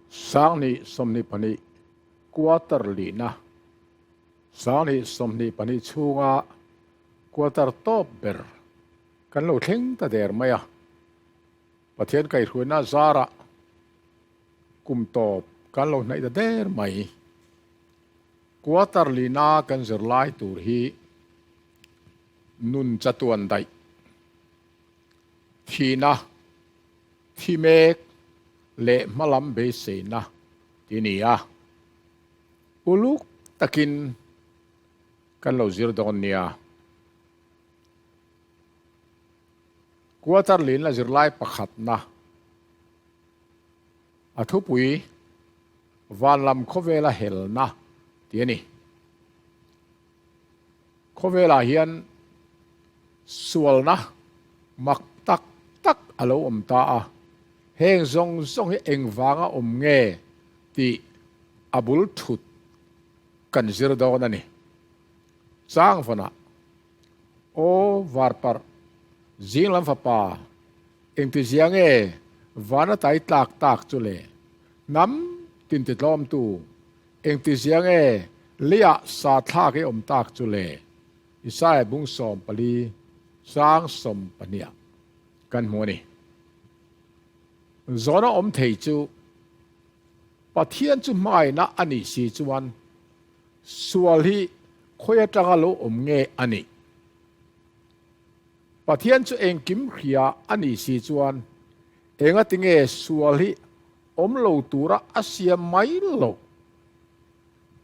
sang ni somni pani quarter li na sang ni somni pani chunga quarter top ber kan lo theng ta der maya pathian kai ruina zara kum top kan lo nai ta der mai quarter li na kan zirlai tur hi nun chatuan dai thina thimek le malam be se na tinia uluk takin kan lo zir don nia quarter lin la zirlai pakhat na athupui van lam khovela hel na tiani khovela hian sual na mak tak tak alo om ta a heng zong zong hi engwanga om nge ti abul thut kan zir dawn ani chang fana o varpar zinglam fapa engti ziange vana tai tlak tak chule nam tin ti tlom tu engti ziange lia sa tha ke om tak chule isai bung som pali sang som pania kan moni zona om thei chu pathian chu mai na ani si chuan sual hi khoya tanga lo om nge ani pathian chu eng kim khria ani si chuan enga tinge sual hi om lo tura asia mai lo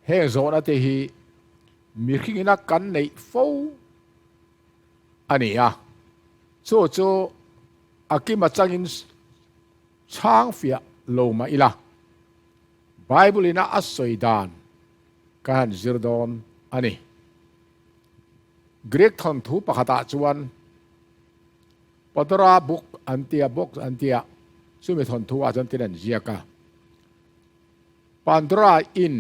he zona te hi mi khingina kan nei fo ani a cho akima changin chang fia lo ma ila bible ina asoidan kan zirdon ani Greek thon thu pakhata chuan Padra book antia box antia sumi thon thu a chan tinan ziaka Pandra in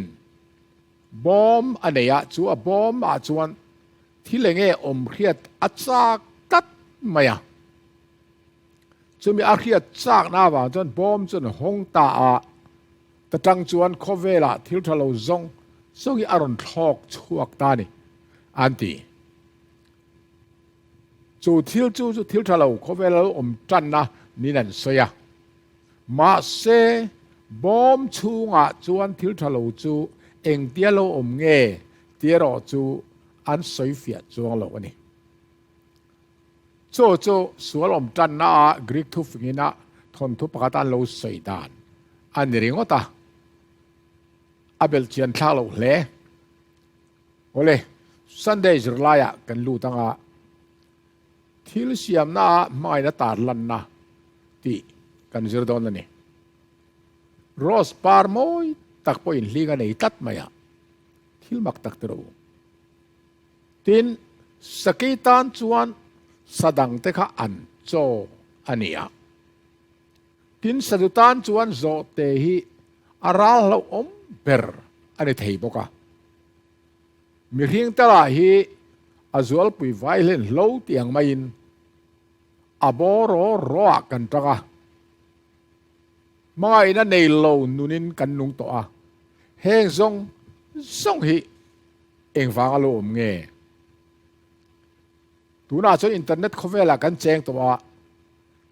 bom aneya chu a bom a chuan thilenge om khiat achak tat maya chumi a khiat chak na wa chon bom chun hong ta a tatang chuan khovela thil thalo zong songi aron thok chuak ta ni anti chu thil thalo khovela om tan na ninan soya ma se bom chunga chuan thil thalo chu eng tialo om nge tiaro chu an soifia chuang lo ani cho sual om tan na Greek thu fingina thon thu pakatan lo soidan an ringota abel chian thla lo hle ole Sunday zirlaya kan lu tanga thil siam na mai na tar lan na ti kan zir don ani ros par moi tak po in hlinga nei tat maya thil mak tak tero tin sakitan chuan sadang te kha an cho ania tin sadutan chuan zo te hi aral lo om ber ani thei boka mi hing tala hi azual pui violent lo tiang main aboro roa kan tanga mai na nei lo nunin kan nung to a heng zong hi eng wanga lo om nge tuna cho internet khovela kan cheng to a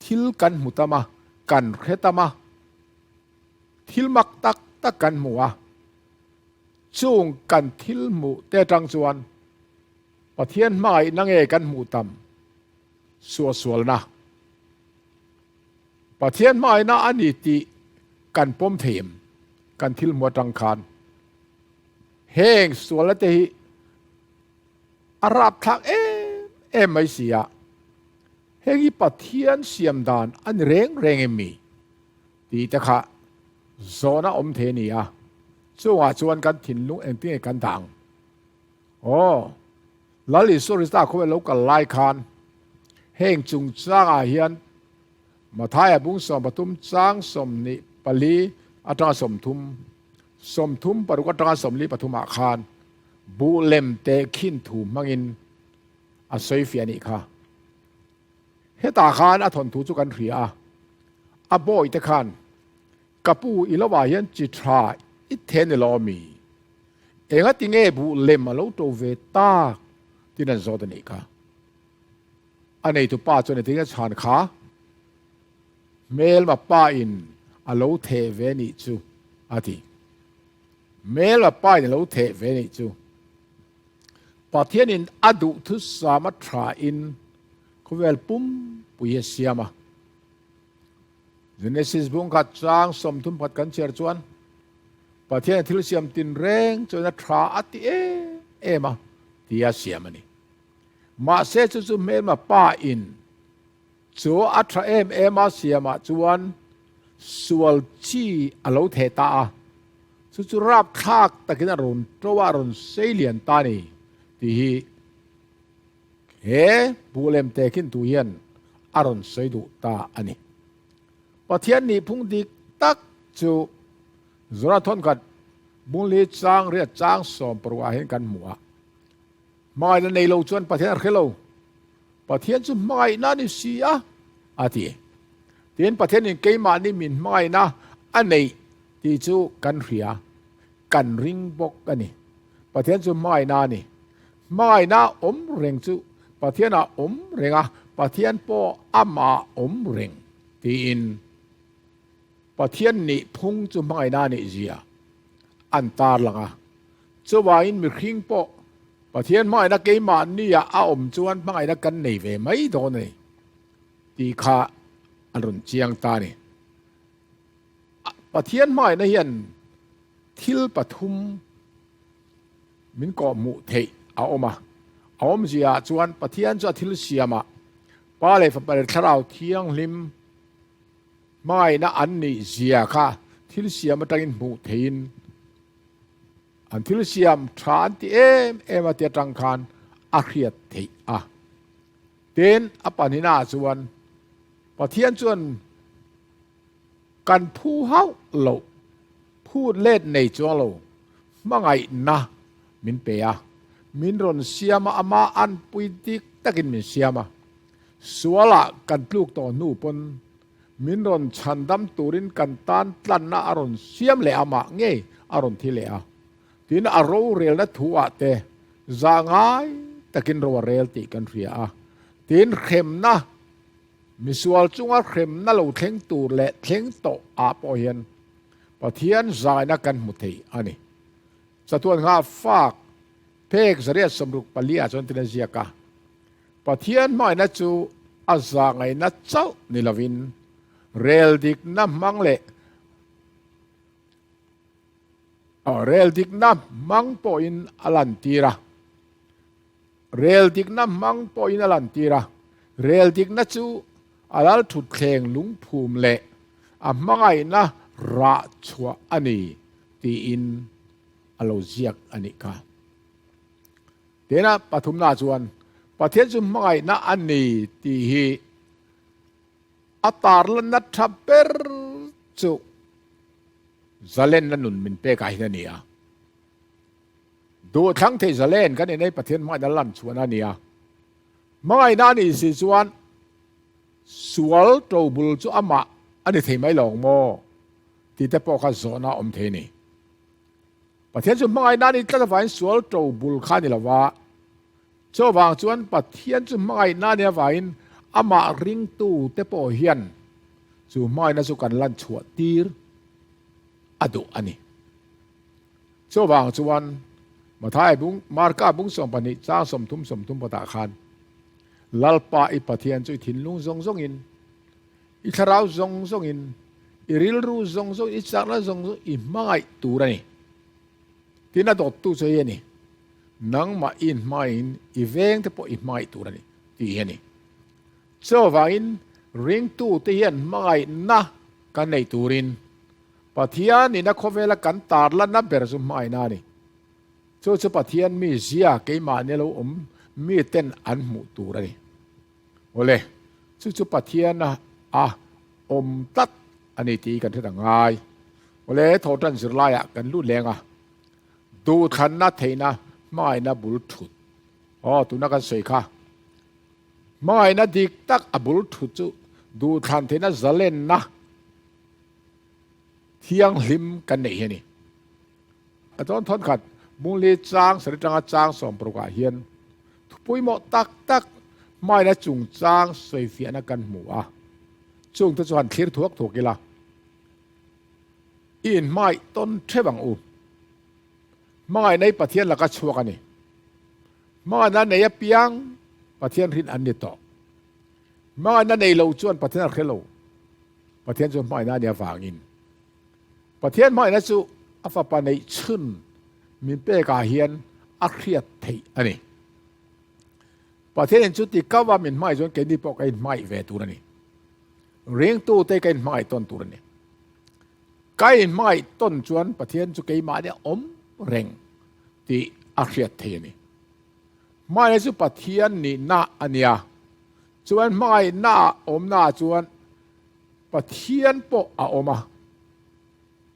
thil kan mutama kan khetama thil mak tak tak kan muwa chung kan thil mu te tang chuan pathian mai nange kan mu tam sual na pathian mai na ani ti kan pom them kan thil mu tang khan heng sual te hi arab thak mai sia hengi pathian siam dan an reng emi ti ta kha zona om the ni a chuan kan thin lung eng ti kan dang lali sorista kho local lai khan heng chung changa hian mathaya bung som batum chang som ni pali ata som thum paru ka tanga som li pathuma khan bu lem te khin thu mangin a soifiani kha heta khan a thon thu chu kan ria a boy te khan กับปูอิลวายันจิตราอิเทนลอมีเองติงเอบุเลมาลูโตเวตาที่นั่นโซดนี่ค่ะอันนี้ตุป้าจนถึงชานขาเมลมาป้าอินอโลเทเวนิจูอาทิเมลมาป้าอินอโลเทเวนิจูปะเทียนินอดุทุสามัทราอินเขาเวลปุ่มปุยเสียมาGenesis บุ้งขัดจางสมทุนผัดกันเชียร์จวนปะเทียนทิลเสียมตินเร่งจนทราอัติเอมาที่ยาเสียมันนี่มาเสจจุเมมาป้าอินจูอัตราเอมาเสียมาจวนสวลชีอโลเทตาจุราบคากตะกินรุนตัวารุนเซเลียนตานีที่เฮบูเลมเตกินตุเยนอรุนเซดูตาอันนี้ปะเทียนนี้พุ่งดิกตักจูจราทนกัดบุญลีจางเรียจางสมปรวาเห็นกันหมัวไม่ในโลจวนปะเทียนเขโลปะเทียนจูไม่นั่นนี่เสียอาทิเทียนปะเทียนนี้เกี่ยมานี่มินไม่นะอันนี้ที่จูกันเรียกันริงบกอันนี้ปะเทียนจูไม่นานี่ไม่นะเร่งจูปะเทียนน่ะเร่งอ่ะปะเทียนปออามาเร่งที่อินปะเทียนนี่พุ่งจูไม่นานี่เสียอันตาลังอ่ะจะว่าอินมีขิงปอปะเทียนไม่นะเกี่ยมานี่อ่ะจวนไม่นะกันนี่เวไม่โดนนี่ที่ข้าอรุณเจียงตานี่ปะเทียนไม่นะเห็นทิลปทุมมินก็มุเทมาเสียจวนปะเทียนจะทิลเสียมาป้าเลยฝันไปคราวเที่ยงลิมไม่นะอันนี้เสียค่ะทิลเสียมาตั้งมุเทนอันทิลเสียมทรานที่มาเตียจังคานอาเขียดเทเดินอปันินาจวนปะเทียนจวนกันผู้เฮาโลพูดเล่นในจวนโลมาไงนะมินเปียมินรอนเสียมาอามาอันปุยติกตะกินมินเสียมาสวละกันปลูกต่อนูปนมินรอนชันดำตูรินกันตานตลันนาอารอนเสียมเลอามาเงยอารอนที่เลอาทีนอารมณ์เรียลนัทัวเตจางไงตะกินรัวเรียลติกันเรียทีนเข้มนะมิสวลจุงอาเข้มนั่นเราเทงตูเละเทงโตอาปอเห็นปะเทียนใจนักกันมุทัยอันนี้สะท้อนข้าฟากเพกเรียสมรุปปลีอาจนตินเสียกะปะเทียนไม่นัจูอาจางไงนัดเจ้านิลวินเรลดิกน้ำมังเละเรลดิกน้ำมังปอินอลันตีระเรลดิกน้ำมังปอินอลันตีระเรลดิกนัจูอาลัลทุดเคงลุงภูมิเละมังไงนะราชัวอันนี้ตีอินอโลเซียกอันนี้ค่ะเดี๋ยวนะปฐุมนาจวนประเทศจุมังไงนะอันนี้ตีฮีอัตาร์ลนัทเปอร์จุจะเล่นนั่นนุนมินเปกายนั่นเนี่ยดูทั้งที่จะเล่นกันในประเทศไม่ได้ลั่นชวนนั่นเนี่ยมังไงนั่นนี่สิชวนสวลโตบุลจุอามาอันนี้ที่ไม่หลงโมที่แต่พอข้าโซน่าเทนี่ประเทศจุมังไงนั่นนี่ก็จะฝ่ายสวลโตบุลข้านี่ละว่าเจ้าบางชวนประเทศจุมังไงนั่นเนี่ยฝ่ายอามาริงตู้แต่พอเฮียนจุมังไงนั่นสุกันลั่นชวตีร์อดุอันนี้เจ้าบางชวนมาท้ายบุ้งมาร์ก้าบุ้งสมปนิจ้าสมทุมปตาคานลัลปาอิปะเทียนจุถิ่นลุงซงอินอิทราวซงอินอิริลรูซงอิจักละซงอิมังไอตูระนี่ที่น่าตกตู้เสียนี่นังมาอินอีเวงแต่พออิมังไอตูระนี่ที่เห็นนี่เจ้าว่าอินริงตู้ที่เห็นมังไอนะกันในตูรินปะเทียนนี่นักขเวลกันตาร์ละนับเบรซุมังไอนานี่เจ้าปะเทียนมีเสียเกี่ยมาเนี่ยเรามีเต้นอันหมู่ตูระนี่โอเลจุปะเทียนนะตัดอันนี้ตีกันที่ต่างไงโอเลโทษทันสุดไล่กันรุนแรงดูทันนัดเทนะไม่นะบุลทุดตัวนักกันสวยค่ะไม่นะดิกตักบุลทุดจุดูทันเทนะจะเล่นนะ เที่ยงหิมกันไหนนี่อาจารย์ทนขัดมุงลีจางสริจังจางสมปรุกาเฮียนปุยหมดตักไม่นะจุงจางสวยเฟียนกันหมูจุงตัวจวนคลีร์ถูกกีฬาอินไม่ต้นเทบังอูไม่ในประเทศละก็ชัวกันนี่ไม่นั้นในเปียงประเทศรินอันนี้ต่อไม่นั้นในเราจวนประเทศเราประเทศจวนไม่นั้นเนี่ยฝางินประเทศไม่นั้นจูอัฟปาในชุนมีเป้กาเฮียนอักเรียดไทยอันนี้ประเทศจุดที่ก้าวว่ามีไม่จนเกิดที่ปกไอ้ไม่เวตุนนี่เรียงตู้เตะกันไม่ต้นตุนนี่ไก่ไม่ต้นจวนประเทศจุกไอ้มาเนี่ยเร่งที่อักเรียดไทยนี่ไม่ในจุดประเทศนี่น่าอันเนี้ยจวนไม่น่าน่าจวนประเทศปกมา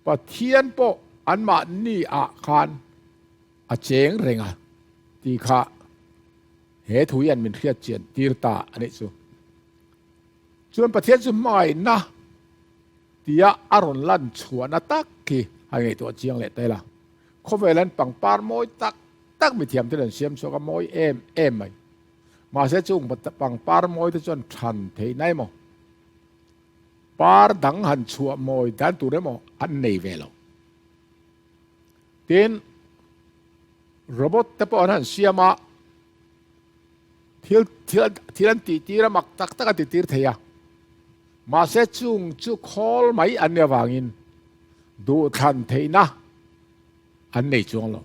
ประเทศปกอันมานี่คานเจงเร่งที่ข้าเหตุหุยันเป็นเทียเจียนตีรตาอันนี้ส่วนประเทศสมัยนะที่อารมณ์ลั่นชวนตักกี่ให้ตัวเจียงเล็ดได้ละเขาเวลันปังปาร์มอยตักไม่เทียมที่เล่นเสียมโซกมอยเอ็มไหมมาเสียจุงปังปาร์มอยที่จนทันเทไหนมั้งปาร์ดังหันชัวมอยดันตัวเรมั้งอันไหนเวลาทีนระบบแต่พอนั้นเสียมาที่นั่นตีระมักตักตีเทียมาเสจุงจุคอลไม่อันเนี้ยวางินดูทันเทนะอันไหนจงโล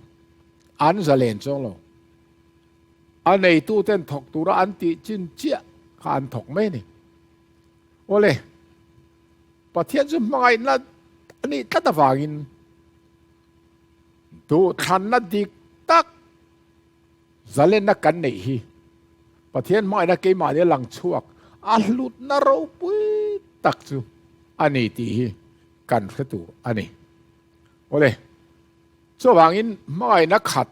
อันจะเล่นจงโลอันไหนตู้เต้นถกตัวอันตีจินเจียขันถกไม่นี่โอเลยประเทศจะไม่นะอันนี้ตัดวางินดูทันนัดดิตักจะเล่นนักกันไหนฮีประเทศไม่นะเกี่ยมาเนี่ยหลังชวกอัลลุดนรกปุ้ยตักจูอันนี้ที่กันเสตูอันนี้โอเลยช่วงอินไม่นะขัด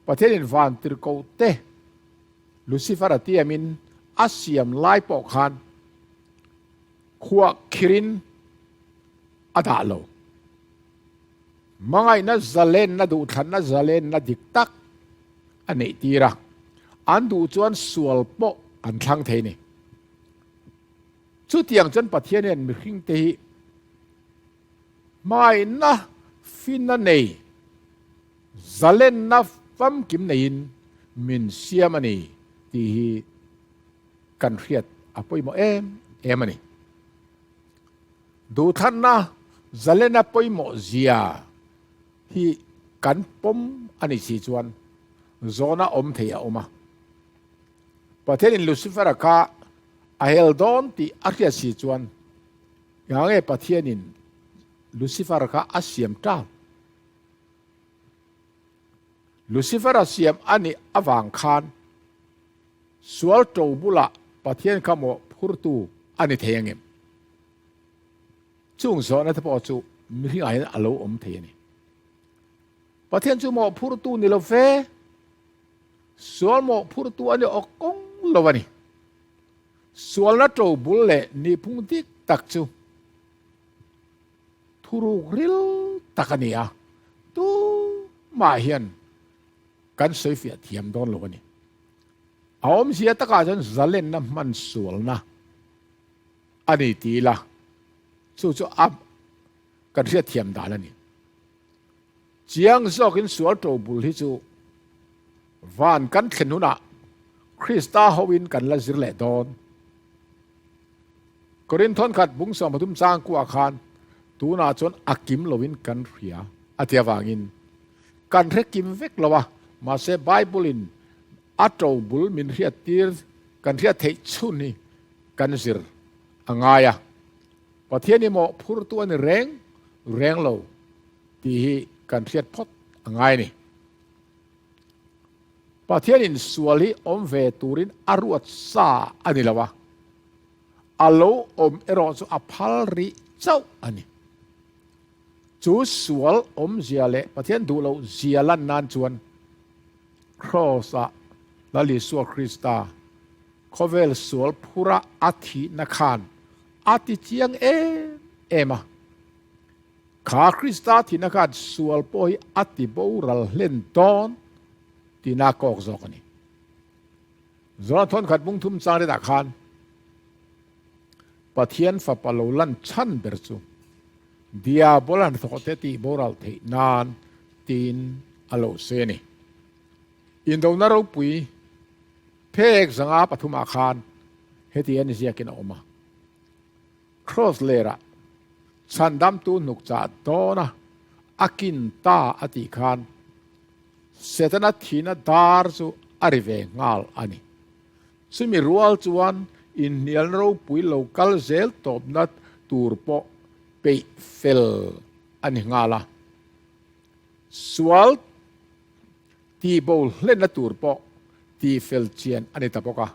ประเทศอินฟันติรโกเตลูซิฟาร์ที่มินอาเซียมไล่ปอกขันขวกคิรินอัดาโลไม่นะจะเล่นนะดูทันนะจะเล่นนะดิกตักอันนี้ที่ระอันดูจวนสวลปอันทั้งเทนี่ชุดอย่างจนประเทศเนี่ยมีขิงเตะไม่นะฟินนั่นเองจะเล่นนะฟัมกิมนี่มินเสียมันนี่ที่กันเรียดอภัยโมมันนี่ดูท่านนะจะเล่นอภัยโมเสียที่กันปมอันนี้สิจวนโซน่าเทียมาประเทศอินลูซิเฟอร์ก็เฮลดอนที่อาเซียสิจวนอย่างเงี้ยประเทศอินลูซิเฟอร์ก็อาเซียมต้าลูซิเฟอร์อาเซียมอันนี้อวังคานสวลโตบุละประเทศขโมพูดตูอันนี้เทียงเงี้ยจุงสอนนั่นที่พอจูมีที่ไหนอารมณ์เทียนี่ประเทศจูโมพูดตูนี่เราเฟสวลโมพูดตูอันนี้ออกกงโลวานี่ส่วนนั้นโจบุลเล่นี่พุ่งที่ตักจูทุรุริลตักนี่ตูมาเฮียนกันสวยเฟียเทียมโดนโลวานี่เอาอมเสียตะกาจนจะเล่นน้ำมันสวลนะอันนี้ตีละจู่อับกันเสียเทียมได้แล้วนี่เจียงสอกินสวลโจบุลที่จูวานกันเข็นหุนะคริสตาฮวินกันละสิเลดอนกรินทอนขัดบุ้งสมปทุมสร้างกัวคานตูนาจนอักิมลวินกันเรียอาเทียวางินกันเรกิมเวกลวะมาเซไบเบิลินอัตโตบุลมินเรียตีร์กันเรียเทชุนีกันสิรอ่างายะประเทศนี้โมพูดตัวนี่แรงโลที่กันเรียพดอ่างายนี่ประเทศอินสวลีอมเวตูรินอารวดซาอันนี้ละวะอาโลอมเอรอนสุอภัลริเจ้าอันนี้จูสวลอมเจียเลประเทศดูเราเจียลันนานจวนครอสะลลิสวคริสตาโคเวลสวลพุระอาทินักขานอาทิเจียงเอมา ขาคริสตาที่นักการสวลปอยอัติบูรัลเล่นตอนที่นักกอกจอกนี่จอทนขัดมุงทุมสร้างได้ดักขานปะเทียนฟ้าปะโลลันชันเบรซูเดียบอลันทอกเตติบูรัลเทนานตีนอโลเซนีอินโดนารูปุยเพกสังอาปฐุมอาคารเฮติเอนิเซียกินออกมาครอสเลระฉันดำตูนุกจ่าโตนะอากินตาอติคานเสตนัทีนัดาร์ซูอาริเวงาลอันนี้ซึ่งมีรัวจวนอินเนียนรูปุยโลกัลเซลตบนัดตูร์โปเปเฟลอันนี้งาละสวลทีโบลเล่นนัดตูร์โปทีเฟลเชียนอันนี้ตะปกะ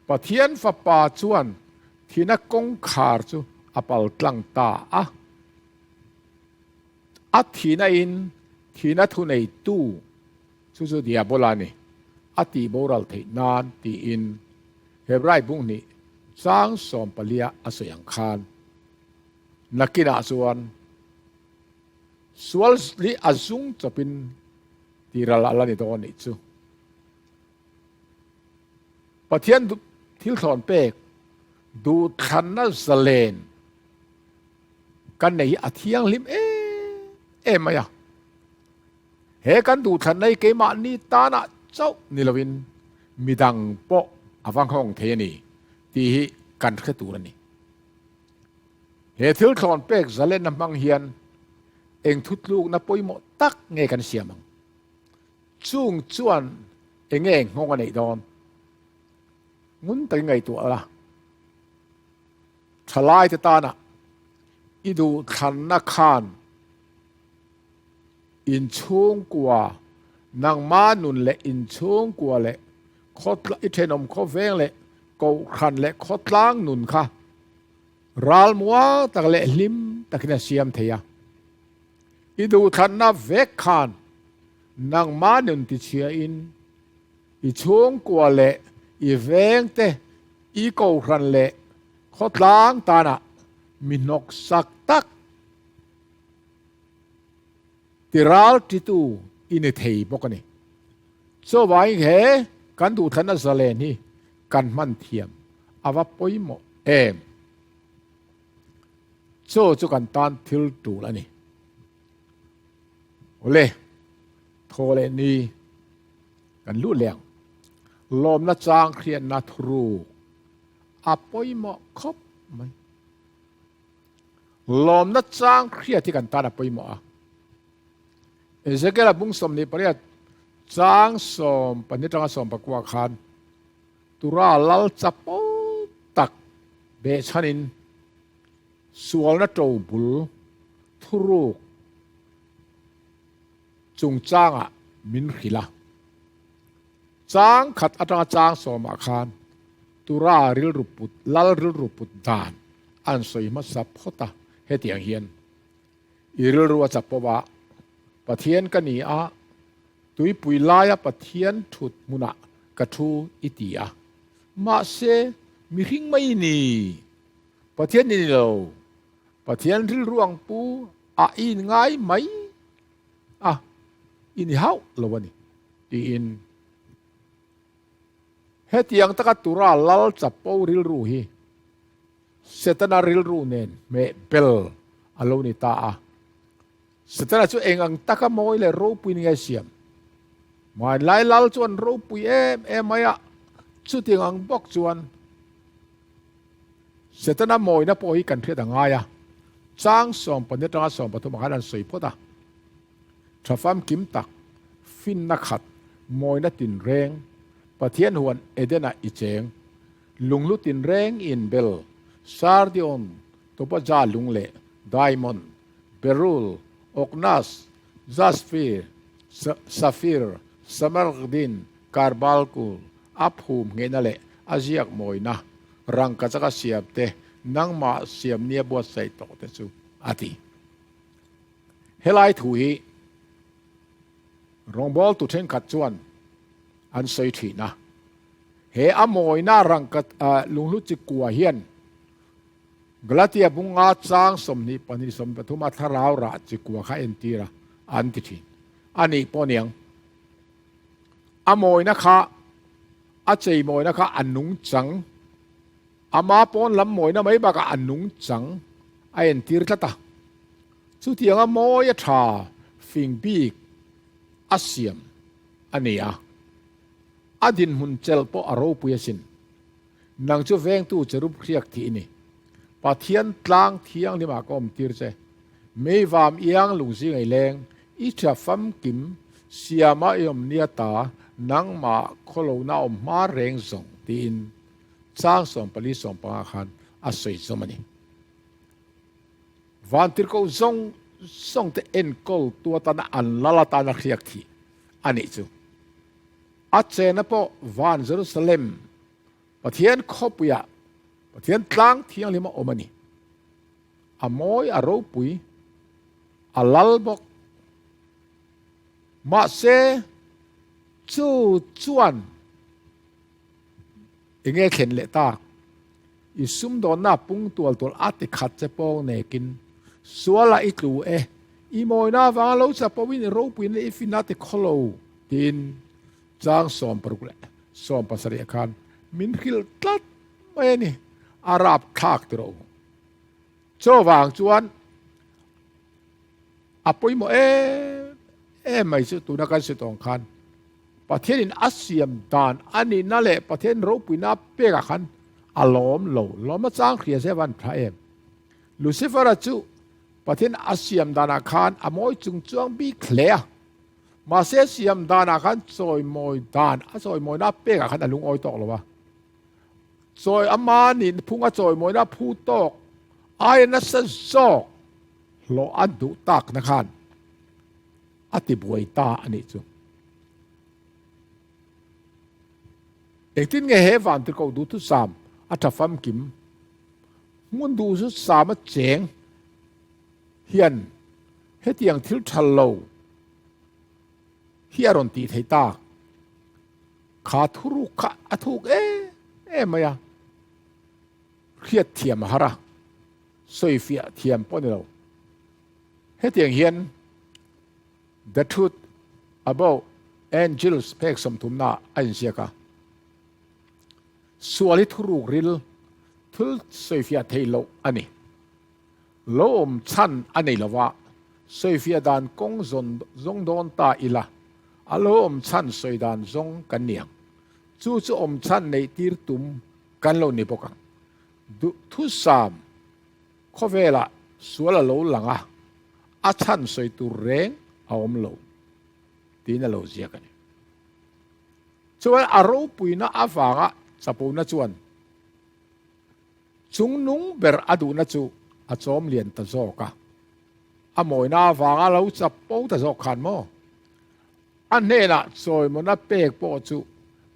ปะเทียนฟ้าป่าจวนที่นักกงขาร์จูอปัลกลังตาอะที่นั่นที่นั่นทุนไอตู้สุดเดียบลานี่อะที่โบราลเทนานที่อินเฮบรายบุงนี่สร้างสมปเลียอสยังคานนักกินาส่วนลีอาซุงจะเป็นที่รัลลานี่ตัวนี้จูปะเทียนทิลทอนเปกดูทันนัสเลนกันในอาเทียงลิมไม่อะเฮกันดูทันในเกมานี่ตานะเจ้านิลวินมีดังโปอฟังของเทนี่ที่กันแค่ตัวนี่เฮทิลทอนเปกจะเล่นน้ำมังเฮียนเองทุดลูกนับปอยหมดตักเงกันเสียมังจุงจวนเองงงกันไอดอนงุนแต่ไงตัวละทลายตานะอิดูทันนักขานอินช่วงกว่านางมานุนเละอินช่วงกว่าเละขดอิเทนอมขเวงเละกูขันเละขดล้างนุนค่ะรัลมัวตะเละลิมตะกินเสียมเทียอิดูทันนับเวกขานนางมานุนติเชียอินอิช่วงกว่าเละอีเวงเตอีกูขันเละขดล้างตานะมินกสักตักที่รัลติตูอินเทย์บอกนี่โซวายเหกันดูทันนัสเลนี่กันมันเทียมอาวปอยโมโซจุกันตันทิลตูแล้วนี่โอเลโทเลนี่กันรู้เลี้ยงลมนัดจางเครียนนัดรูอาปอยโมครบไหมลมนัดจางเครียดที่กันตาอาปอยโมเอเจเกลบุ้งสมนี่ปริยัติจางสมปนิจจางสมปกวาคานตุราลัลจับปตักเบชันินสวลนัดโจบุลทุรุกจุงจางมินขิลาจางขัดอัตราจางสมอาคารตุราริลรุปุตลัลริลรุปุตดานอันสวยมัสซับพตาเฮติยังเฮียนอิริลรัวจับปวะปะเทียนกันนี่ตุยปุยลายปะเทียนถุดมุนะกระทูอิติยามาเซมีหิงไม่นี่ปะเทียนนี่เราปะเทียนริลรวงปูอินง่ายไหมอินเฮาละวันนี้อินเฮติยังตะกัตุราลัลจับปูริลรูฮีเซตนาริลรูเนนเมเบลอโลนิตาsetelah itu engang tak mau le ropu ni siam mai lai lal chuan ropu maya chu tingang bok chuan setana moi na poi kan thia danga ya chang som pan tanga som pathum hanan soi pota thafam kim tak fin na khat moi na tin reng pathian huan edena icheng lunglu tin reng in bel sardion topa ja lungle diamond beryl Oknas, Jasper, Safir, Samargdin, Carbalcul, Aphum ngenale aziak moina rang kachaka siap te nang ma siam nia buat sai to te chu ati helai thui rongbol tu then khat chuan an sei thi na he amoina rang kat lunglu chi kwa hian กลาตียบุงอาจางสมนิปนิสมปทุมาทาราวราจิกัวข้าเอ็นตีระอันติทินอันนี้ปอนียงอโมยนะคะอาเจยโมยนะคะอันนุงจังอามาปอนลำโมยนะไม่บักอันนุงจังไอเอ็นตีร์ตาสุดที่ยังอโมยชาฟิงบีกอาเซียมอันนี้อดินหุนเจลปออารมณ์ปุยสินนังจูเวงตู้จะรูปเรียกที่นี่ปะเทียนตลางเทียงที่มากอมตีร์เจไม่วามเอียงลุงซิงไอแรงอิจฉาฟัมกิมเสียมาเอ็มเนียตานังมาโคโลนาอมมาเร่งส่งตีนสร้างส่งผลิตส่งปังอาคารอาศัยสมัยนี้วันที่เขาส่งแต่เอ็นโกลตัวตานะอันละละตานะเรียกที่อันนี้จูอาเจนพอวันเยรูซาเล็มปะเทียนขบุยะปะเทียนกลางเทียงลิมาอมันนี่อโมยอารมณ์ปุยอาลัลบอกมาเซจูจวนเองเข็นเลตาอิสุมโดนน่าปุงตัวอัติขัดจะปองเนกินสัวละอิกลูอีโมยน่าฟังเราจะปวินรูปุยในอิฟินาติคโลดินจางสอมปรุกเลสอมปัสริยคานมินขิลตัดไม่นี่อาราบทักตัวโจวางจวนอปุยโมไม่ใช่ตัวนักการเมืองคันประเทศอินอาเซียนดานอันนี้นั่นแหละประเทศรูปุยน่าเปียกขันอารมณ์โลล้อมจางเขียเสวันพระเอ็มลูซิเฟอร์จูประเทศอาเซียนดานาคันอโมยจุงจวงบีเคลียมาเสียมดานาคันซอยมอยดานซอยมอยน่าเปียกขันลุงอ้อยตอกหรอวะซอยอามานินพุ่งซอยมอยน่าพูตอกไอ้นั่นเซซอกโลอันดุตักนะคันอติบวยตาอันนี้จูเอกที่เงยวันที่เขาดูทุกสามอัตฟัมกิมมุนดูทุกสามเจ๋งเฮียนเฮตียงทิลทัลโลเฮียรอนตีไทตาขาทุรุขะทุกไม่อะเฮียเทียมฮาระสวยเฟียเทียมปนเราเฮตียงเฮียนThe truth about angels เพกสมทุมนาอันเสียกะส่วนที่ทุรุริลทุลสวยเฟียเทโลอันนี้โลมชันอันนี้ละวะสวยเฟียดานกงซงโดนตาอิละอโลมชันสวยดานซงกันเนียงจู่อมชันในตีร์ตุมกันโลนิปกังทุสามข้อเวลาส่วนละโลหลังอาชันสวยตุเร่งอมโลตีนโลเสียกันส่วนอารมณ์ปุยน่าอาฟังสปูน่าชวนจุงนุงเบอร์อดูน่าจูอาจอมเลียนตะโจกะอโมยน่าฟังเราจะปูตะโจขันโมอันนี้นะซอยมันน่าเปกปอจู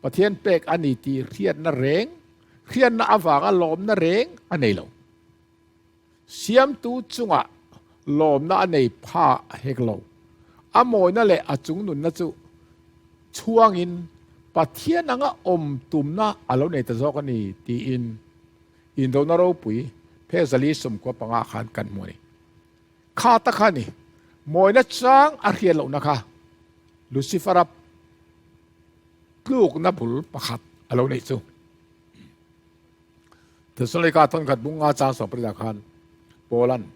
ประเทศเปกอันนี้ตีเรียนน่าเร่งเรียนน่าอาฟังลมน่าเร่งอันนี้เราเสียมตูจุงลมน่าอันนี้ผ้าเฮกโลอโมยนั่นแหละอาจุงนุนนะจูช่วงอินปะเทียนังอมตุมนะอาเราในตะโจกันนี่ตีอินโดนารูปุยเพศลิสมกว่าปังอาคารกันมวยข้าตะขันนี่มวยนัดจ้างอาเรียนเหล่านะคะลูซิฟาร์ลูกนับบุลประคัดอาเราในจูเธอสลายการต้นกัดบุงอาจารย์สอบปริญญาคันโปแลนด์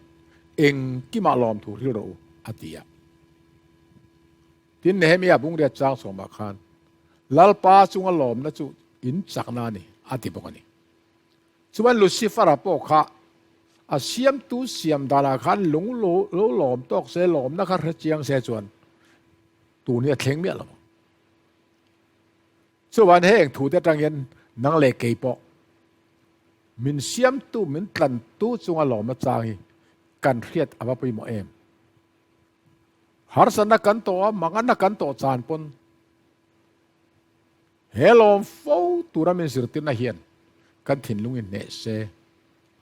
เองกิมาลอมถูกที่เราอาทิยาที่เนเมียบุงเรียจางสมบัติลัลปาจุงอลอมนะจูอินจักนานี่อาทิบกันนี่ส่วนลูซิฟาร์ปอกค่ะอาเซียมตูเซียมดาราคันหลงโลหลอมตอกเสหลอมนะครับเจียงเสจวนตูเนี่ยเข่งเมียหรอส่วนเฮงถูกแต่จังยันนังเล็กเกยปอมินเซียมตูมินตันตูจุงอลอมนะจางกันเรียดอาไปหมอหาสันนักกันโตมังนักกันโตจานปนเฮลอมฟูตุรามินสิรตินเฮียนกันถิ่นลุงอินเนเซ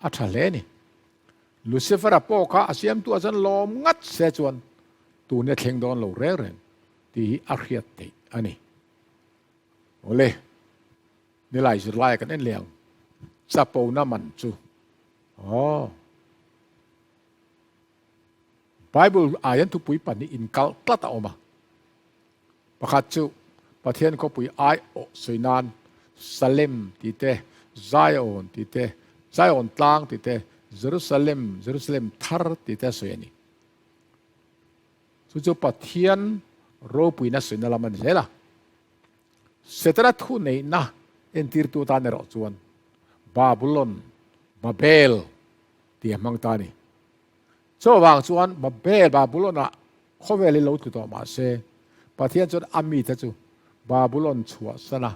อัฐเลนี่ลูซิฟาร์ปอกอาเซียมตัวจันลมงัดเสจวนตัวเนี่ยเข่งโดนโลเร่ที่อาเรียติอันนี้โอเลนี่หลายสุดไล่กันเอ็นเลียงจะปูน้ำมันจู อ๋อ Bible อายันทุปุยปันนี่อินกัลกลัดออกมาประคัตจูประเทศก็ปุยไอโอสุยนานซาเลมติเตไซออนติเตไซออนตางติเตเยรูซาเล็มทาร์ติเตสวยนี่สุจูประเทศโรปุยนัสสุยนาลามันเจล่ะเสตระทุนนี่นะเอ็นทิร์ตูตานเนรอจวนบาบิลอนบาเบลที่มังตานี่วางจวนบาเบลบาบิลอนอ่ะเขาเวลิโลตุตัวมาเสประเทศจนอามีเตจูบาบิลอนชัวสนะ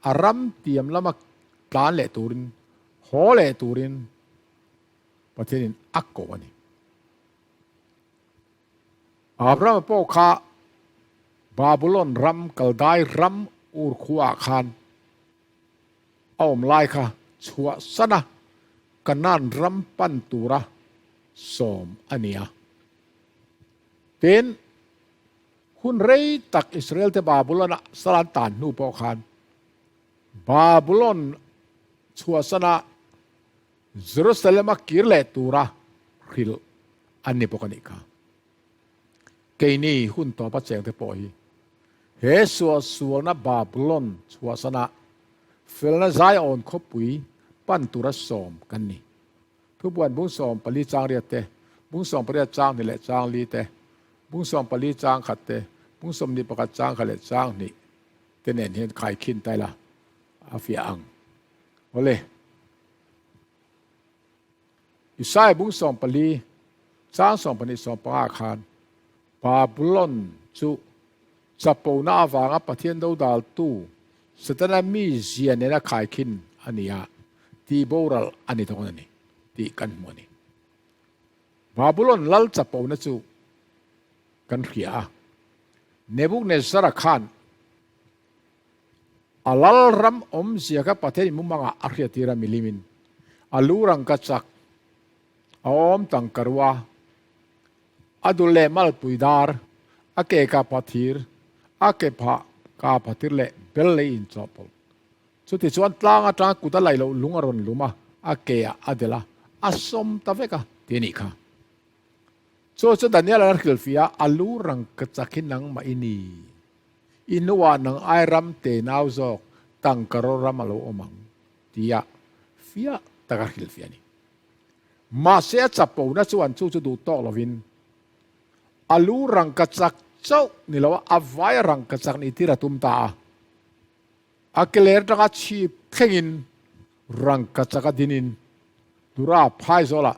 อารัมเตียมละมักการเลตูรินโหเลตูรินประเทศนี้อักโกวนี่อาบรามโปคาบาบิลอนรัมกัลได้รัมอูร์ขวาคานเอามไลค่ะชัวสนะกันนั่นรัมปันตูระสมอันเนี้ยเป็นคุณเรย์ตักอิสราเอลเตบาบิลอนสลันตานนูปอคานบาบิลอนชัวสนะเยรูซาเล็มกิรเลตูระฮิลอันนี้ปกันิกาเกนี่หุ่นต่อปัจเจกเตปอยเฮสัวสัวนะบาบิลอนชัวสนะเฟลนะไซออนคบุยปันตุระสมกันนี่ทุกวันบุ้งสมปลีจางเรียเตบุ้งสมปลีจางนี่แหละจางลีเตบุ้งสมปลีจางขัดเตบุ้งสมนี่ประกาศจางขัดเลจางนี่เตเนเห็นใครขินไตละอาฟิอังโอเลอิสายบุ้งสมปลีจางสมปลีสมปอาคารบาบิลอนจุจับปูน่าวางประเทศดาวดาลตู้สถานะมีเสียนเนี่ยใครขินอันนี้อะที่โบราณอันนี้ตรงนี้ที่กันมัวนี่บาบิลอนลัลจับปูน่ะจูกันเขียเนบุกเนซาร์ขานอัลลัลรัมอมเสียกับประเทศมุมังอาเรียตีรามิลิมินอัลูรังกัจจักอมตังกรวาอดุเลมัลปุยดาร์อาเกกาปาทีร์อาเกพากาปาทีร์เลเบลเลอินจอปลสุดที่ชวนตลางอาจารย์กุตไลโลลุงอรุณลุมาอาเกียอาเดลาอาสมตาเวกาเทนิกาสุดดันเนี่ยลันคิลฟิอาอัลูรังกัจจักินังมาอินีอินวานังไอรัมเตนาวโซตังกรรัมมาโลอมังที่ยาฟิอาตะกัคิลฟิอานี่มาเสียจับปูนะชวนชูดูโตลวินอัลูรังกัจจักเจ้านี่ละว่าอวัยรังกัจจักนี่ที่ระตุมตาอาเกเลร์ดักชีพเข่งินรังกัจจักดินินดุราพายโซละ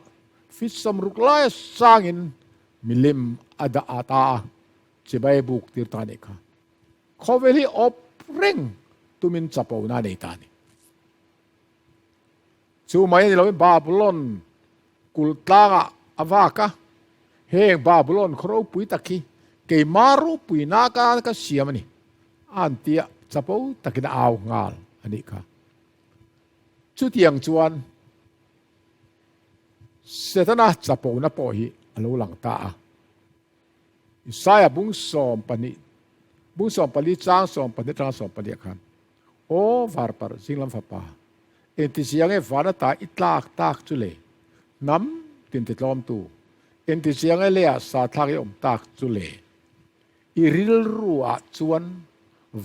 ฟิสมรุกไลสร้างินมิลิมอดาอาตาเจ็บใบบุกติร์ตานิกาเขาเวลีอปริงตุมินจับปูนาเนตานิชูไม่นี่เราเป็นบาบิลอนกุลตางอาวากะเฮงบาบิลอนครบปุยตะกี้เกยมารุปุยนากาก็เสียมันนี่อันเตียจับปูตะกี้น่าเอางาลอันนี้ค่ะชุดยังจวนเสตนะจับปูนับปอฮีอโลหลังตาอิสายบุ้งสอมปนิบุ้งสอมปนิจางสอมปนิจางสอมปนิขันโอ้ฟาร์ปาร์สิงลำฟ้าป่าเอ็นที่เสียงเอฟาร์ตาอิตลากตากจุเลน้ำตินติดล้อมตูเอ็นที่เสียงเอเลียสาทากยอมตากจุเลอิริลรัวจวน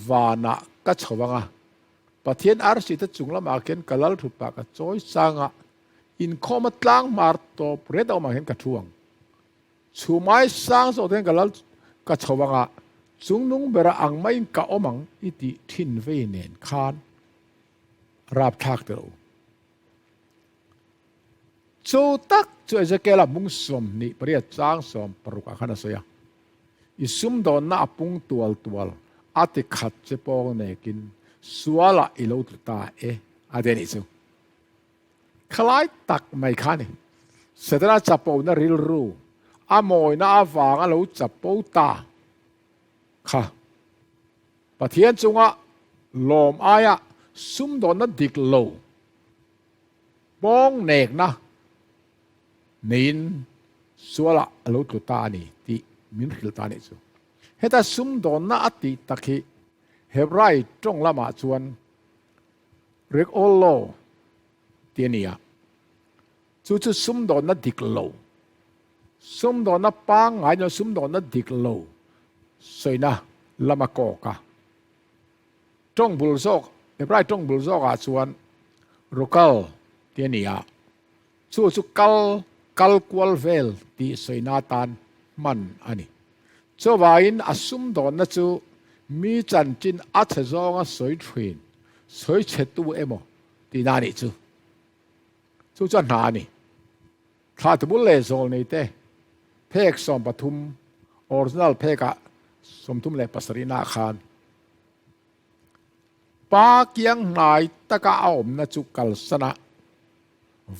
วานะกัจฉวังะประเทศอาร์สิตจุงละมาเก็นกัลลทุปากะจอยสังะอินคอมัตลังมาร์ตอเปรดเอามาเห็นกระช่วงชูไม้สังโซเทนกัลลกัจฉวังะจุงนุงเบระอังไม่กะอมังอิติทินเวเนนคานราบทักเตอจูตักจูเอเจเกลามุงสมนี่เปรียจางสมปรุกอาคณะเสียอิสุมโดนน่าปุงตัวอาติขัดเจปองเนกินสวละอิโลตุตาอาเดนิจูคล้ายตักไม่ขานี่เสด็จจับปูน่าริลรูอามอยน่าฟางอาลูจับปูตาค่ะปะเทียนจุงะลมอายะซุมโดนน่าดิกโลปองเนกนะนินสวละอิโลตุตานี่ที่มินฮิลตานี่จูเฮต้าซุมโดนน่าอติตะคีเฮบไรจงละมาชวนเรียกโอโลเตียนียจ chu sum don na dik lo sum don na pang ngai no sum don na dik lo soina lama ko ka tong bul zok e prai tong bul zok a chuan rokal tiania chu kal kwal vel ti soina tan man ani chowain asum don na chu mi chan chin a che zonga soi thrin soi che tu emo ti na ni chu chan na ni tha tu bul le zol nei te phek som pathum original pheka som tum le pasarina khan pa kiang nai taka aom na chu kal sana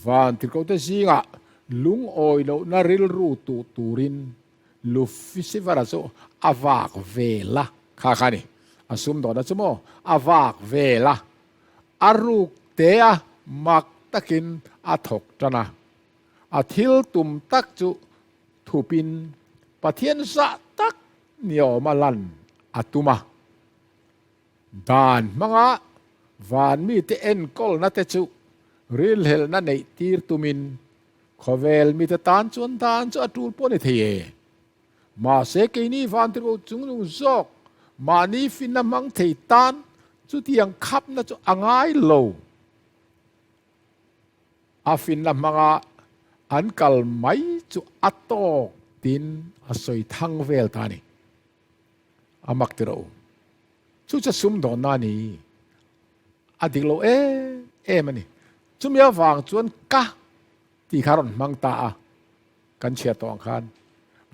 van ti ko te zinga lung oi lo na ril ru tu turin lu fisivara so avak vela kha khani asum do na chumo avak vela aruk te a mak takin athok tana athil tum tak chu thupin pathian sa tak nio malan atuma dan manga van mi te en kol na te chu ril hel na nei tir tumin khovel mi te tan chu atul pone theye ma se ke ni van te chung nu zok ma ni fin na mang thei tan chu tiang khap na chu angai lo afin na manga an kal mai chu atok tin asoi thang vel ta ni amak te ro chu cha sum don na ni adik lo mani chum ya wang chuan ka ti kharon mang ta a kan chia tong khan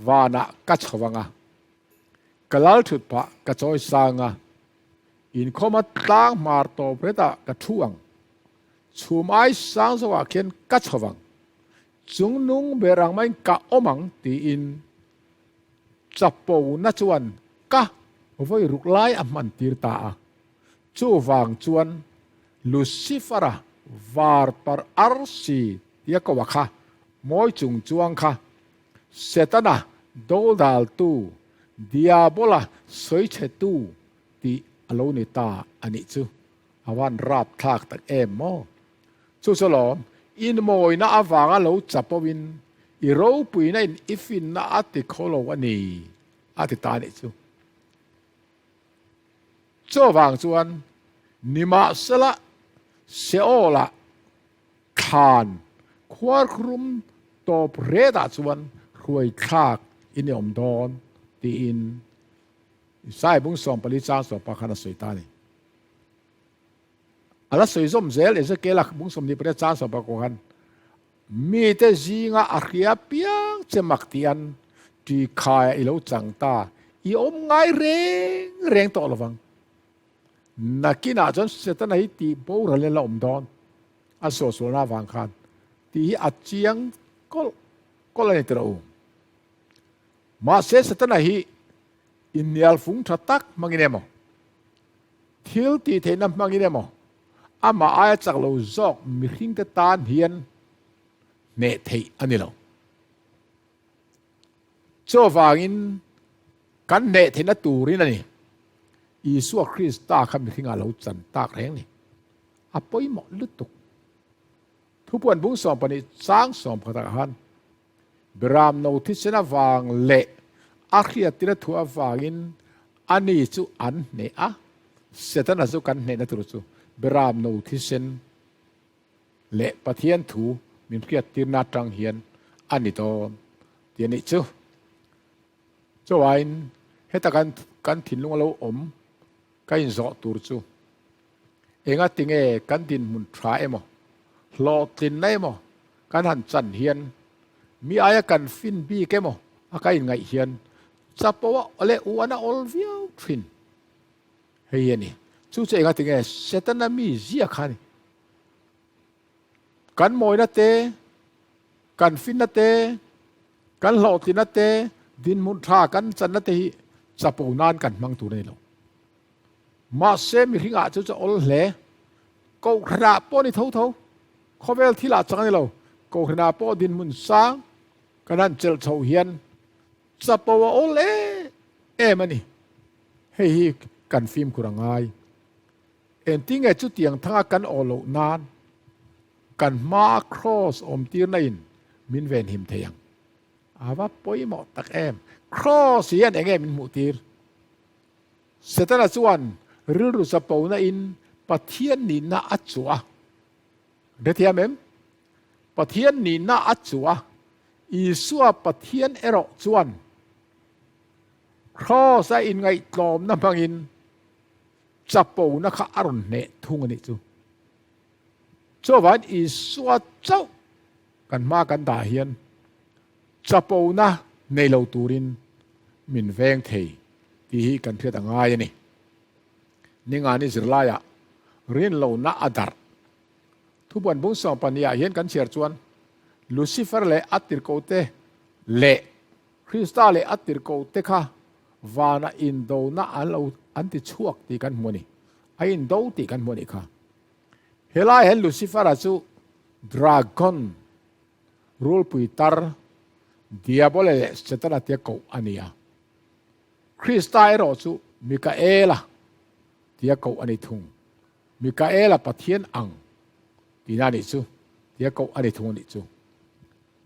wana ka chawanga kalal thut pa ka choi sanga in khoma tlang mar to preta ka thuang chumai sang so wa khen ka chawang chung nung berang mai ka omang ti in chapo na chuan ka voi ruk lai a man tir ta a chu wang chuan lucifera var par arsi ya ko wa kha moi chung chuang kha setana doldal tu diabola soi che tu ti alone ta ani chu awan rap thak tak em mo chu solom in moi na awanga lo chapowin i ro pui na in ifin na ati kholo ani ati ta ni chu cho wang chuan nima sala seola khan khwar khrum top reda chuan khuai thak in om don ti in sai bung som pali cha so pa khana soitani ala soi zom zel eze kelak bung som ni pre cha so pa ko han mi te zinga akhia piang chemak tian ti khai ilo changta i om ngai reng to lawang nakina jon setana hi ti bo rale la om don aso so na wang khan ti a chiang kol ani tro ma se setana hi inyal fung thatak manginemo thil ti theinam manginemo ama aya chak lo zok mi hing te tan hian ne thei ani lo cho wangin kan ne theina turin ani Isu Krista kha mi hinga lo chan tak reng ni apoi mo lutuk thupuan bung som pani sang som phata han bram no thisena wang le akhia tira thua wangin ani chu an ne a setana zu kan ne na tur chu bram no thisen le pathian thu min khia tirna tang hian ani to tiani chu chowain heta kan thin lung lo om kain zo tur chu enga tinge kan din mun thra emo hlo tin nei mo kan han chan hian mi aya kan fin bi kemo akai ngai hian chapo ole uana olvio thin heiani chu che enga tinge setana mi zia khani kan moina te kan fin na te kan hlo tin na te din mun thra kan chan na te hi chapo nan kan mang tu nei lo ma se mi hinga chu chu ol hle ko khra po ni tho khovel thila chang ni lo ko khna po din mun sang kanan chel chho hian chapo ol mani hei kan film kurangai en tinge chu tiang thanga kan olo nan กันมาครอสอมตีนอินมินเวนหิมเทียงอาว่าปอยหมอตักเอ็มครอสยันเองมินมุตีร์เสตนาส่วนรื้อสปาวน่ะอินปะเทียนนี่น่าอัจฉริเดียมเอ็มปะเทียนนี่น่าอัจฉริอีสัวปะเทียนเอรอส่วนครอสอินไงกลอมน้ำพังอินจับปูนักอรุณเนทุ่งนี่จูชาวบ้านอีสัวเจ้ากันมากันตาเฮียนจับปูนะในเหล่าตูรินมินเวงเทที่กันเพื่อต่างง่ายนี่งานนี้สิลายะเรียนเหล่านักอดาร์ทุกวันบุญส่งปัญญาเห็นกันเชียร์ชวนลูซิเฟอร์เล่อัตติร์โกเตเล่คริสตัลเล่อัตติร์โกเตค่ะวานาอินโดน่าอันที่ชวกตีกันมัวนี่อินโดตีกันมัวนี่ค่ะเฮลาเห็นลูซิเฟอร์อาจูดราก้อนรูลปุยตาร์ดิอาโบเลสเจตนาเตียกอันนี้คริสตัลเอโรจูมิคาเอล่าเตียกอันนี้ทุ่งมิคาเอล่าปะเทียนอังตีนั่นนี่จูเตียกอันนี้ทุ่งนี่จู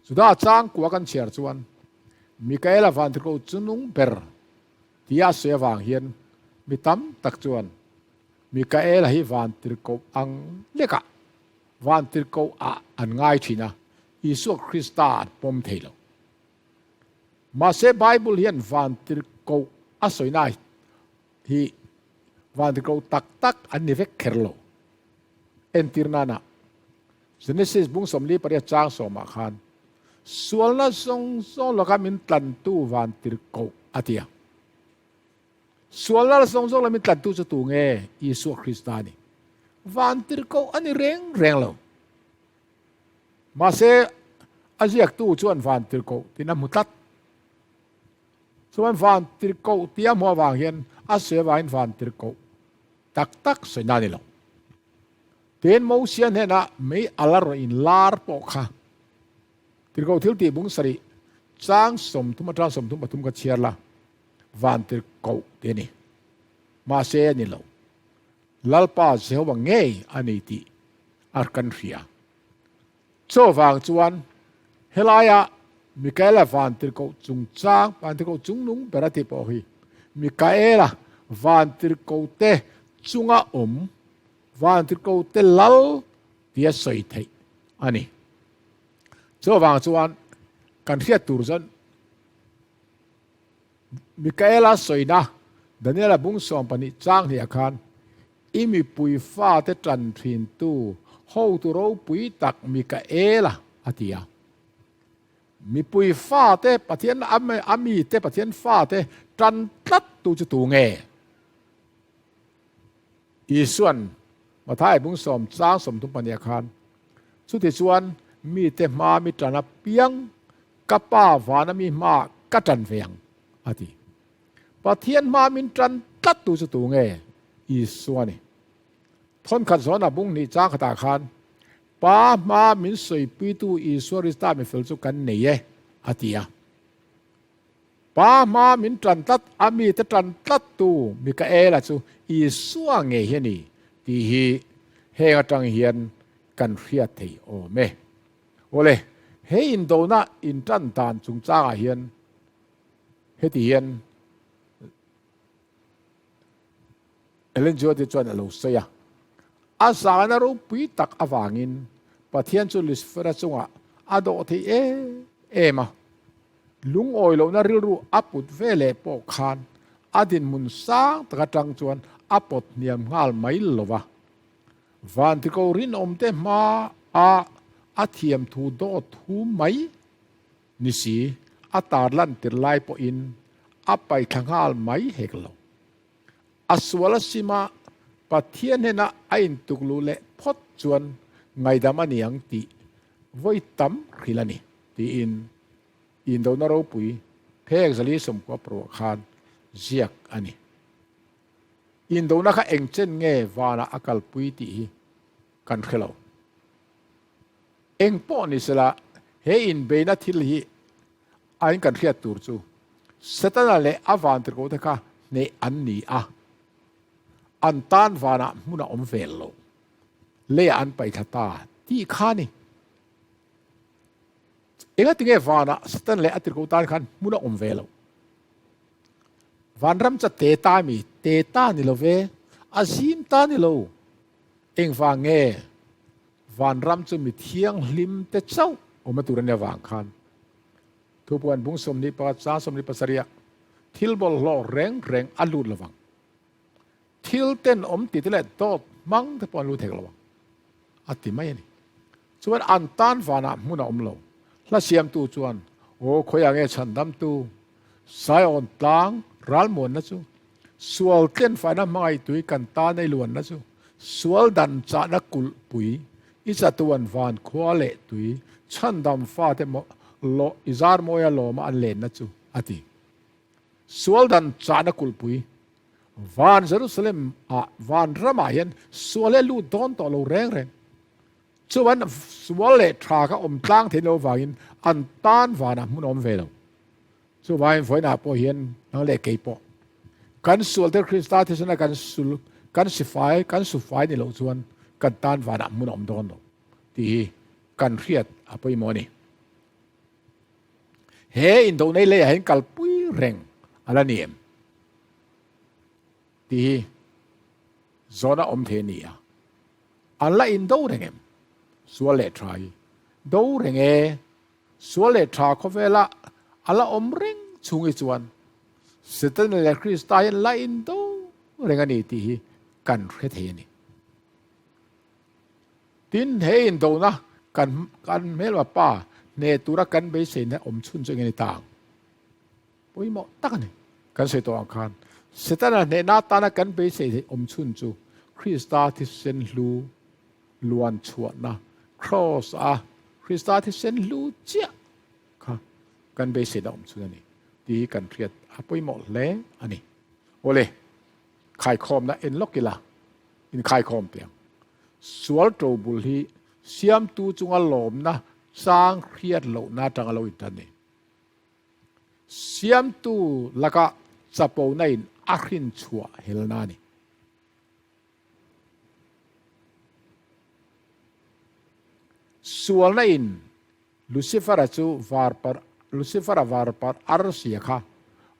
สุดาจางกัวกันเชียร์ชวนมิคาเอล่าฟันที่เขาจุนุงเปอร์ที่อาศัยวางเฮียนมีตั้มตักจวนมิคาเอลให้วันติรโกอังเล็กวันติรโกอันง่ายชีนะอิสุคริสต์ปมเทโลมาเสไบเบิลเฮียนวันติรโกอาศัยนายที่วันติรโกตักอันนี้เวกเคอร์โลเอ็นติรนานะเซเนซิสบุ้งสมลีปริยจางสมาคานส่วนละทรงละกันมินตันตูวันติรโกอาทิยาส่วนละทรงละมินตันตูจะตูเงอิสุคริสต์นี่วันติรโกอันนี้เร่งโลมาเสอาเจียกตูชวนวันติรโกที่น้ำมุตัดส่วนวันติรโกที่ยามหัววางเห็นอาเสวางวันติรโกตักสวยนานี่โลเทียนมูเซียนเห็นนะไม่อลาร์อินลาร์ปอกค่ะติรโกทิลตีบุ้งสรีจางสมทุมตราสมทุมปทุมกัจเชียร์ละวันติรโกเดนี่มาเสียนี่เราลัลปาเสียวังเงยอันนี้ที่อาร์กันเฟียโซฟังจวนเฮลายะมิคาเอลวันติรโกจุงจางวันติรโกจุงนุงเปรติปอฮีมิคาเอลวันติรโกเตจุงอาวันติรโกเตลัลเดียสอยเทอันนี้โซฟังจวนกันเฟียตูร์ซันมิคาเอลสอยนะดันนี่ละบุ้งสองปนิจ้างที่อาคารอิมีปุยฟ้าเตจันทรินตูhow tu rau pui tak Mikaela atia mi pui fa te pathian ami te pathian fa te tran tlat tu chu tu nge i suan ma thai bung som chang som tum pania khan chu ti chuan mi te ma mi trana piang kapa wana mi ma ka tran veng ati pathian ma min tran tlat tu chu tu nge i suaniทนขัดสอนบุ้งนี่จ้างขตาคานป้ามามินสวยปีตูอีสวริสตาไม่เฟลสุกันเนยอาทิยาป้ามามินจันตัดอามีตจันตัดตูมิกาเอลจูอีสวงเงยนี่ที่ฮีเฮงจังเฮียนกันเฟียทีโอเมโอเลเฮอินโดนะอินจันตานจุงจ้างเฮียนเฮตีเฮียนเอเลนจวดจวนอโลเซียอาสานารูปีตักอวางินปะเทียนจุลิสเฟรซุงะอาโดที่มาลุงโอยโลนาริรูอัปุดเวเลปอกคานอาดินมุนสางตะจังจวนอัปดเนียมงาลไม่ลวะวันที่เขารินอมเตมาอาเทียมทูโดทูไม่นิสีอาตาลันติไลปออินอัปไปขังงาลไม่เฮกโลอาสวลสิมาปะเทียนเห็นไอ้ตุกลูเล่พดจวนไงดามันยังตีไว้ตั้มขิลานี่ตีอินโดนารูปุยเพ่งสลีสมกับโปรคานเจียกอันนี้อินโดนาข้าเองเช่นเงวานาอากาลปุยตีกันเขลาเองป้อนิสละเฮอินเบนัทิลฮีอันกันเขียตูร์จูเสตนาเล่อวันตรโกเตค่ะในอันนี้อันตานวานะมุนาอมเวลโลเลียอันไปทัตตา ที่ข้านี่เองติงเอวานะสตันเลอติรกูตานขันมุนอมเวลวันรำจะเตตามีเตตานี่โลเวอาซิมตานี่โลเองฟังเงวันรำจะมีเที่ยงลิมเตเจ้าอมาตุรเนวางขันทุกวันบุ้งสมนิปัสสาสมนิปัสสริยทิลบอลโลแรงแรงอัลลูดระวังทิลเต้นอมติดเล็ดโตมังแต่ปอนลูเทกระวังอัติไม่นี่ส่วนอันตันวานะมุนอมโลและเสียมตูจวนโอ้ขยังเอชันดำตูสายอ่อนตังรัลมวนนะจูสวลเต้นไฟน้ำไม่ตุยกันตาในล้วนนะจูสวลดันจานักกุลปุยอิจตัวนวานขวาเละตุยชันดำฟ้าเตมโลอิจาร์โมยาโลมาอันเลนนะจูอติสวลดันจานักกุลปุยวานเยรูซาเล็มวานรามายันสวลเลลูดอนต่อโลแรงแรงชวนสวลเลทราก็อมตั้งเทโลวายินอันตันวานะมุนอมเวลชวนฝอยนาปอเฮียนนั่งเล็กเก็บปอกันสวลเตอร์คริสต์ที่ชนะกันสิไฟกันสุไฟนี่เราชวนกันตันวานะมุนอมดอนที่กันเครียดอภัยมอนี่เฮอินโดนีเซียเห็นกัลปุยเร่งอะไรนี่ที่โซนอมเทนียอันละอินโดเร่งสวลเลทรายดูเร่งสวลเลทราคอเวล่าอันละอมเร่งชุงอิจวันสตันเลคริสตายนละอินโดเร่งนี่ที่กันเครียดเฮนี่ทินเฮอินโดนะกันเมลว่าป้าเนตุระกันไปเสียนะอมชุนจงเงินต่างปุยหมอตักนี่กันเสียตัวอังคารเสร็จแล้วเนนาตานะกันไปเสียอมชุนจูคริสตาที่เซนลูลวนชวนะครอสคริสตาที่เซนลูเจ้าค่ะกันไปเสียอมชุนนี่ดีกันเครียดปุยหมอเล่อันนี้โอเล่ขายคอมนะเอ็นล็อกกิละอินขายคอมเปียงสวลโตบุลฮีเสียมตูจงอลมนะสร้างเครียดโลน่าจังเราอินทันนี่เสียมตูแล้วก็จะปูในอัครินชัวเฮลนานี่ส่วนในลูซิเฟอร์จูวาร์ปาร์ลูซิเฟอร์วาร์ปาร์อาร์เซียค่ะ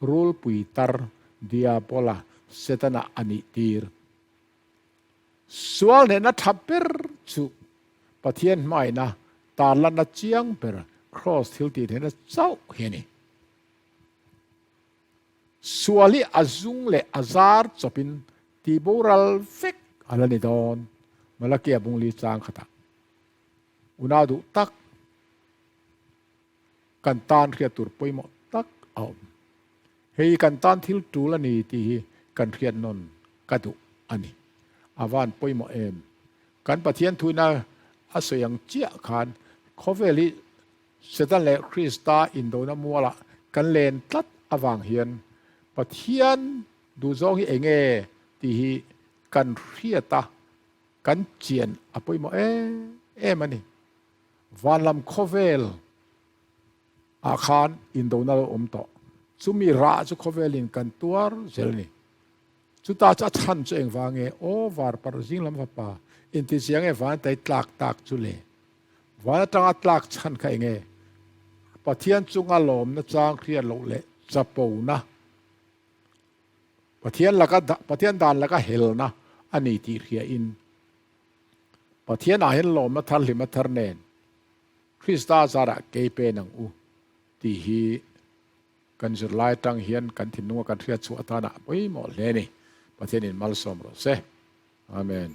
รูลปุยตาร์ดิอาโปลาเซตนาอันิตีร์ส่วนเนี่ยนัทเปอร์จูปะเทียนไม่นะตาลันนัดเจียงเปอร์ครอสทิลตีเห็นนะเจ้าเห็นนี่ส่วนที่อาจุงเลอาซาร์จบินที่โบราณเฟกอะไรนี่ดอนมาละเกียบุงลีจางขตาอุณาดูตักกันตานเรียตุรปอยหมดตักเอาเฮกันตานทิลตูละนี่ที่กันเรียนนนกระดูอันนี้อาวานปอยหมดกันปะเทียนทุนนะอาศัยยังเจียขานคอเวลิเสตันเลคริสตาอินโดนามัวละกันเลนตัดอวางเฮียนปะเทียนดูจงเองที่กันเรียตากันเจียนอภัยหมดมันนี่วันลำคอเวลอาคารอินโดนาอมโตจุมีราชคอเวลินกันตัวเจลนี่จุตาจะทันเจงฟังโอวาร์ปาร์จิงลำฟ้าป่าอินทิเสียงวันแต่ตากจุเลวันตั้งตากชันใครปะเทียนจุงอารมณ์นะจางเครียดโลเลจะปูนะปะเทียนแล้วก็ปะเทียนดานแล้วก็เฮลนะอันนี้ที่เรียอินปะเทียนอาเห็นลมมาทันหรือมาทันเนนคริสตาจาระเกยเปนังอูที่ฮีกันจุดไล่ตั้งเฮียนกันทิ้งนัวกันเรียดชัวตานะไปหมดเลยนี่ปะเทียนอินมัลสมรสเซอาเมน